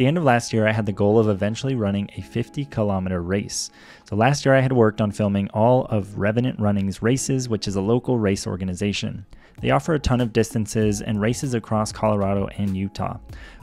the end of last year, I had the goal of eventually running a 50-kilometer race. So last year I had worked on filming all of Revenant Running's races, which is a local race organization. They offer a ton of distances and races across Colorado and Utah.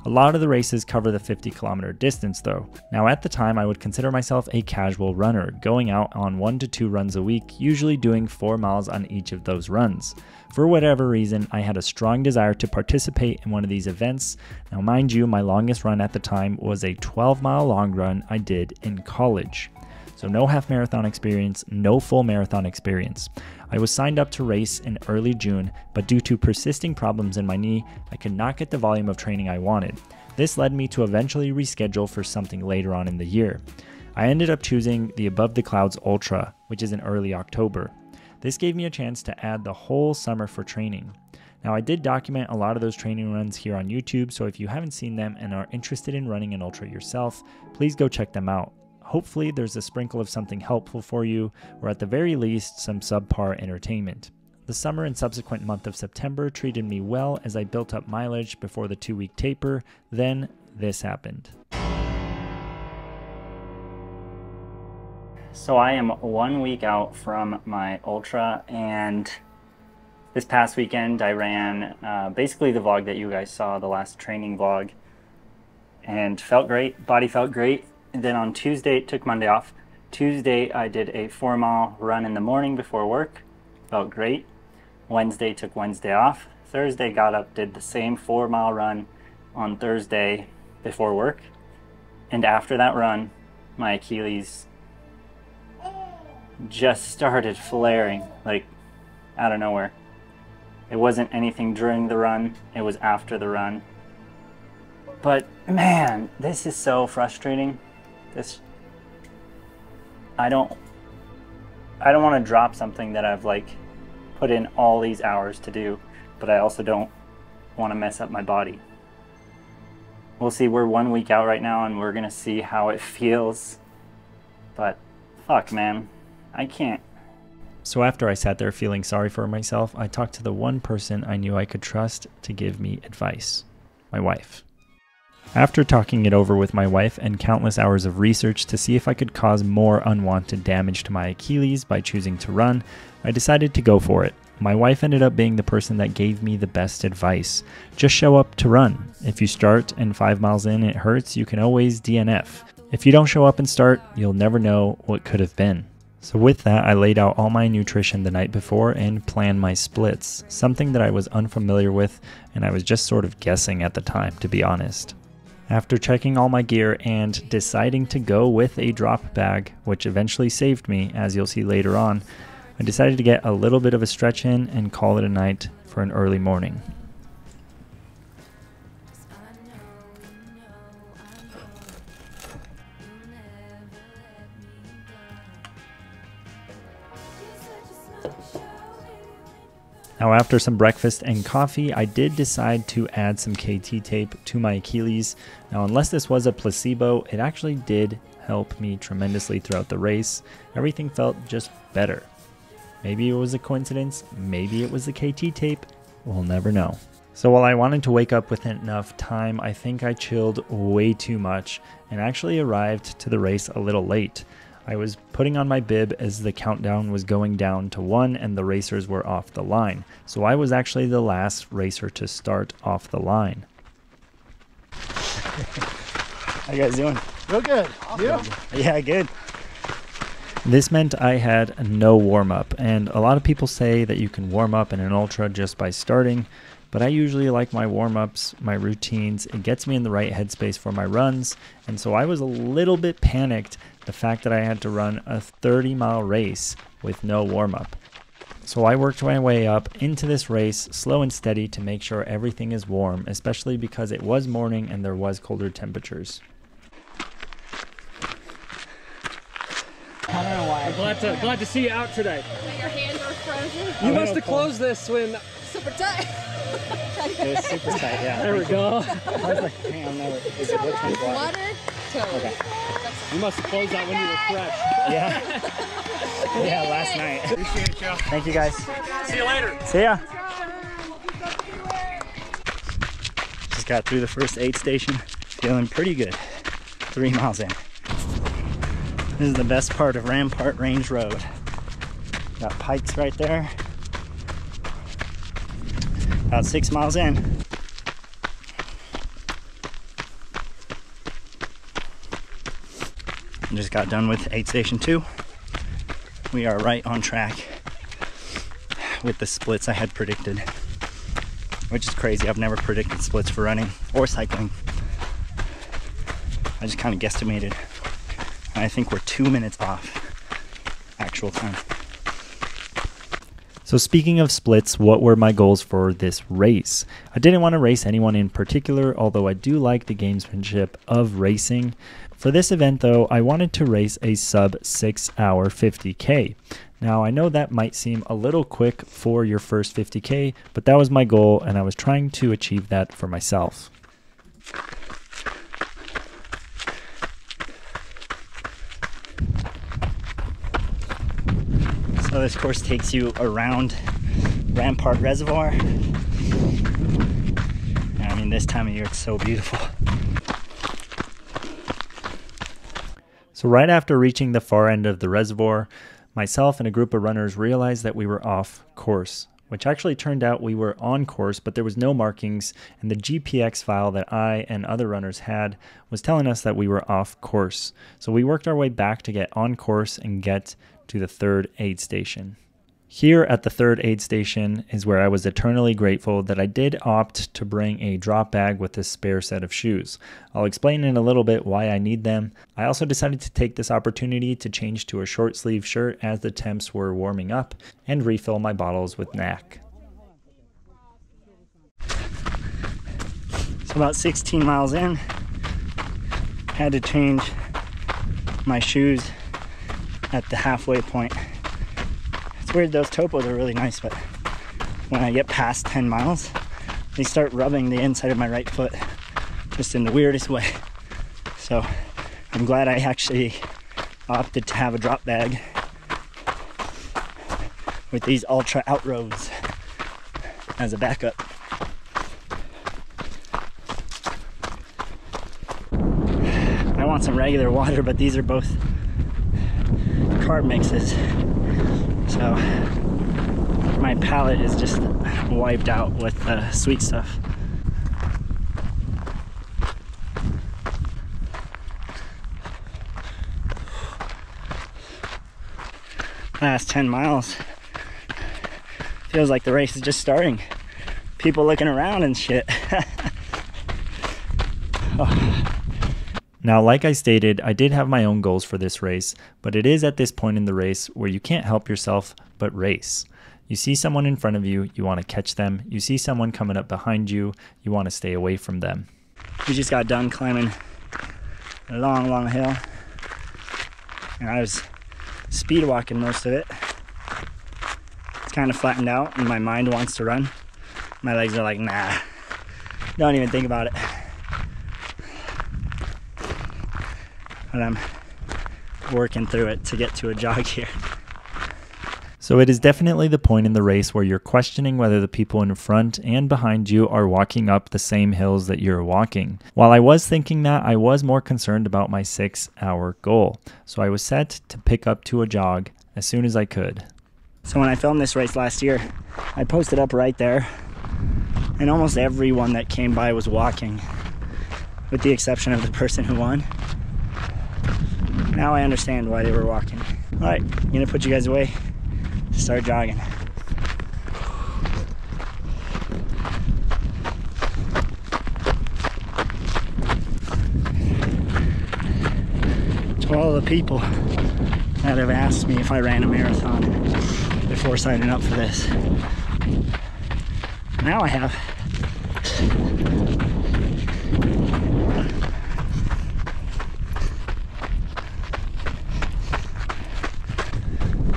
A lot of the races cover the 50-kilometer distance though. Now at the time, I would consider myself a casual runner, going out on 1 to 2 runs a week, usually doing 4 miles on each of those runs. For whatever reason, I had a strong desire to participate in one of these events. Now mind you, my longest run at the time was a 12-mile long run I did in college. So no half marathon experience, no full marathon experience. I was signed up to race in early June, but due to persisting problems in my knee, I could not get the volume of training I wanted. This led me to eventually reschedule for something later on in the year. I ended up choosing the Above the Clouds Ultra, which is in early October. This gave me a chance to add the whole summer for training. Now I did document a lot of those training runs here on YouTube, so if you haven't seen them and are interested in running an ultra yourself, please go check them out. Hopefully there's a sprinkle of something helpful for you, or at the very least, some subpar entertainment. The summer and subsequent month of September treated me well as I built up mileage before the 2-week taper. Then this happened. So I am 1 week out from my ultra, and this past weekend I ran basically the vlog that you guys saw, the last training vlog, and felt great, body felt great. And then on Tuesday, took Monday off. Tuesday, I did a 4-mile run in the morning before work. Felt great. Wednesday, took Wednesday off. Thursday, got up, did the same 4-mile run on Thursday before work. And after that run, my Achilles just started flaring, like out of nowhere. It wasn't anything during the run, it was after the run. But man, this is so frustrating. I don't want to drop something that I've like put in all these hours to do, but I also don't want to mess up my body. We'll see. We're 1 week out right now and we're gonna see how it feels, but fuck man, I can't. So after I sat there feeling sorry for myself, I talked to the one person I knew I could trust to give me advice: my wife. After talking it over with my wife and countless hours of research to see if I could cause more unwanted damage to my Achilles by choosing to run, I decided to go for it. My wife ended up being the person that gave me the best advice. Just show up to run. If you start and 5 miles in it hurts, you can always DNF. If you don't show up and start, you'll never know what could have been. So with that, I laid out all my nutrition the night before and planned my splits, something that I was unfamiliar with and I was just sort of guessing at the time, to be honest. After checking all my gear and deciding to go with a drop bag, which eventually saved me, as you'll see later on, I decided to get a little bit of a stretch in and call it a night for an early morning. Now after some breakfast and coffee, I did decide to add some KT tape to my Achilles. Now unless this was a placebo, it actually did help me tremendously throughout the race. Everything felt just better. Maybe it was a coincidence, maybe it was the KT tape, we'll never know. So while I wanted to wake up with enough time, I think I chilled way too much and actually arrived to the race a little late. I was putting on my bib as the countdown was going down to 1 and the racers were off the line. So I was actually the last racer to start off the line. How you guys doing? Real good. Yeah. Yeah, good. This meant I had no warm-up, and a lot of people say that you can warm up in an ultra just by starting, but I usually like my warm-ups, my routines. It gets me in the right headspace for my runs, and so I was a little bit panicked the fact that I had to run a 30-mile race with no warm-up. So I worked my way up into this race slow and steady to make sure everything is warm, especially because it was morning and there was colder temperatures. I don't know why. I'm glad to see you out today. Your hands are frozen. You must have closed this when... Super tight. It was super tight, yeah. There we go. I was like, hang on, no, is it which one's water? Water. Okay. You must have closed that when you were fresh. Yeah. Yeah, last night. Appreciate you. Thank you guys. See you later. See ya. Just got through the first aid station. Feeling pretty good. 3 miles in. This is the best part of Rampart Range Road. Got pikes right there. About 6 miles in. Just got done with aid station 2. We are right on track with the splits I had predicted, which is crazy. I've never predicted splits for running or cycling. I just kind of guesstimated. And I think we're 2 minutes off actual time. So speaking of splits, what were my goals for this race? I didn't want to race anyone in particular, although I do like the gamesmanship of racing. For this event though, I wanted to race a sub 6 hour 50K. Now I know that might seem a little quick for your first 50K, but that was my goal and I was trying to achieve that for myself. So this course takes you around Rampart Reservoir. And I mean, this time of year it's so beautiful. So right after reaching the far end of the reservoir, myself and a group of runners realized that we were off course, which actually turned out we were on course, but there was no markings, and the GPX file that I and other runners had was telling us that we were off course. So we worked our way back to get on course and get to the third aid station. Here at the third aid station is where I was eternally grateful that I did opt to bring a drop bag with a spare set of shoes. I'll explain in a little bit why I need them. I also decided to take this opportunity to change to a short sleeve shirt as the temps were warming up and refill my bottles with NAC. So about 16 miles in, had to change my shoes at the halfway point. It's weird, those topos are really nice, but when I get past 10 miles, they start rubbing the inside of my right foot just in the weirdest way. So I'm glad I actually opted to have a drop bag with these Ultra Outroads as a backup. I want some regular water, but these are both carb mixes. So my palate is just wiped out with sweet stuff. Last 10 miles. Feels like the race is just starting. People looking around and shit. Oh. Now, like I stated, I did have my own goals for this race, but it is at this point in the race where you can't help yourself but race. You see someone in front of you, you want to catch them. You see someone coming up behind you, you want to stay away from them. We just got done climbing a long, long hill. And I was speed walking most of it. It's kind of flattened out and my mind wants to run. My legs are like, nah, don't even think about it. But I'm working through it to get to a jog here. So it is definitely the point in the race where you're questioning whether the people in front and behind you are walking up the same hills that you're walking. While I was thinking that, I was more concerned about my 6-hour goal. So I was set to pick up to a jog as soon as I could. So when I filmed this race last year, I posted up right there, and almost everyone that came by was walking, with the exception of the person who won. Now I understand why they were walking. All right, I'm gonna put you guys away. Start jogging. To all the people that have asked me if I ran a marathon before signing up for this. Now I have.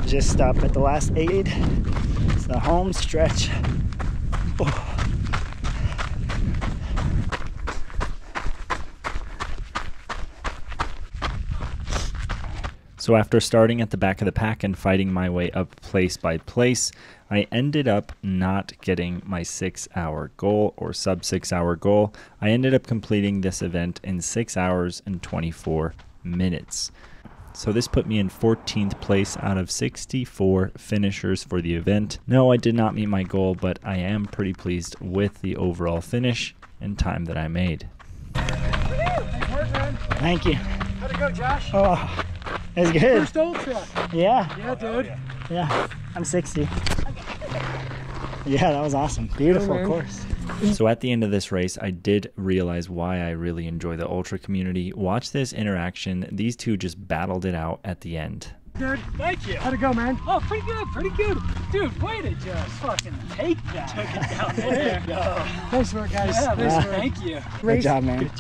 Just stopped at the last aid. It's the home stretch. Oh. So after starting at the back of the pack and fighting my way up place by place, I ended up not getting my 6-hour goal or sub 6-hour goal. I ended up completing this event in 6 hours and 24 minutes. So this put me in 14th place out of 64 finishers for the event. No, I did not meet my goal, but I am pretty pleased with the overall finish and time that I made. Thank you. How'd it go, Josh? Oh, it's good. First ultra. Yeah. Yeah, dude. Yeah. I'm 60. Yeah, that was awesome. Beautiful course. So at the end of this race, I did realize why I really enjoy the ultra community. Watch this interaction. These two just battled it out at the end. Dude, thank you. How'd it go, man? Oh, pretty good, pretty good. Dude, way to just fucking take that. Took it down there. Thanks for it, guys. Yeah, thank you. Good job, man.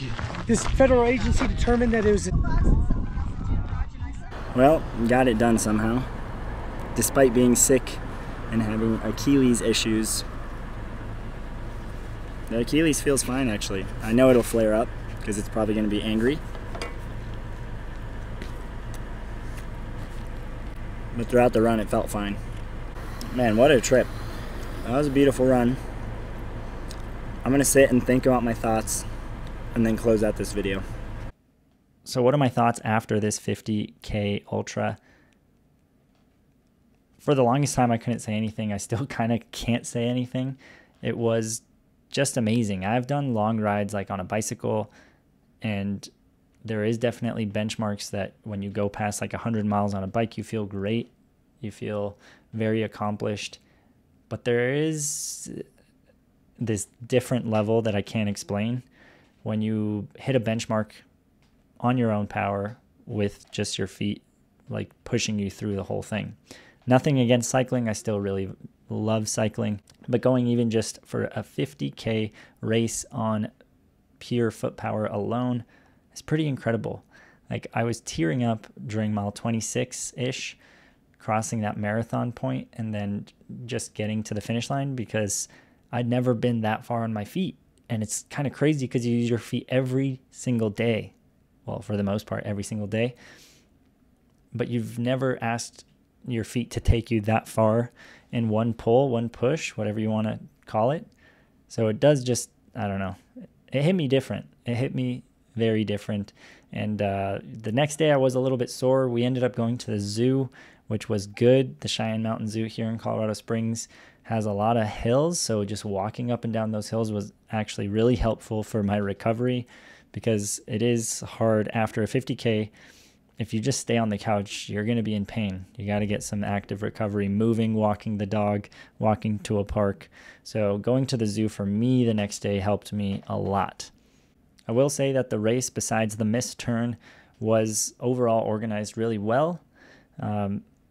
This federal agency determined that it was... Well, got it done somehow. Despite being sick and having Achilles issues. The Achilles feels fine, actually. I know it'll flare up because it's probably going to be angry. But throughout the run, it felt fine. Man, what a trip. That was a beautiful run. I'm going to sit and think about my thoughts and then close out this video. So what are my thoughts after this 50K ultra? For the longest time, I couldn't say anything. I still kind of can't say anything. It was just amazing. I've done long rides like on a bicycle, and there is definitely benchmarks that when you go past like 100 miles on a bike, you feel great. You feel very accomplished. But there is this different level that I can't explain when you hit a benchmark on your own power with just your feet like pushing you through the whole thing. Nothing against cycling. I still really love cycling, but going even just for a 50K race on pure foot power alone is pretty incredible. Like I was tearing up during mile 26-ish, crossing that marathon point and then just getting to the finish line because I'd never been that far on my feet. And it's kind of crazy because you use your feet every single day. Well, for the most part, every single day. But you've never asked your feet to take you that far in one pull, one push, whatever you want to call it. So it does just, I don't know. It hit me different. It hit me very different. And the next day I was a little bit sore. We ended up going to the zoo, which was good. The Cheyenne Mountain Zoo here in Colorado Springs has a lot of hills. So just walking up and down those hills was actually really helpful for my recovery because it is hard after a 50K. If you just stay on the couch, you're going to be in pain. You got to get some active recovery, moving, walking the dog, walking to a park. So going to the zoo for me the next day helped me a lot. I will say that the race, besides the missed turn, was overall organized really well.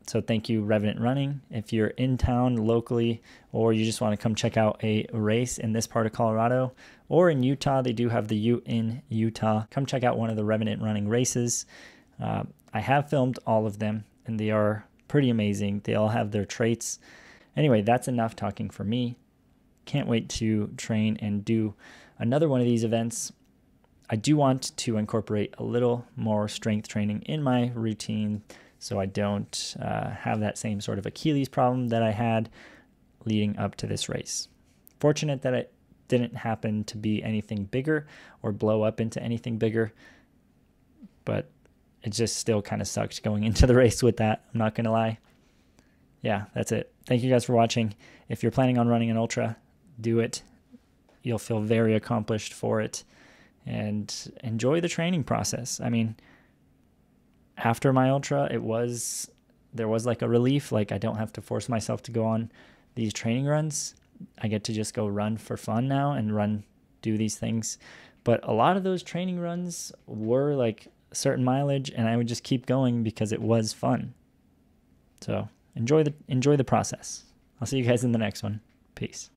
So thank you, Revenant Running. If you're in town locally or you just want to come check out a race in this part of Colorado or in Utah, they do have the Ute in Utah. Come check out one of the Revenant Running races. I have filmed all of them, and they are pretty amazing. They all have their traits. Anyway, that's enough talking for me. Can't wait to train and do another one of these events. I do want to incorporate a little more strength training in my routine so I don't have that same sort of Achilles problem that I had leading up to this race. Fortunate that it didn't happen to be anything bigger or blow up into anything bigger, but it just still kind of sucked going into the race with that. I'm not going to lie. Yeah, that's it. Thank you guys for watching. If you're planning on running an ultra, do it. You'll feel very accomplished for it and enjoy the training process. I mean, after my ultra, there was like a relief. Like I don't have to force myself to go on these training runs. I get to just go run for fun now and do these things. But a lot of those training runs were like certain mileage, and I would just keep going because it was fun. So enjoy the process. I'll see you guys in the next one. Peace.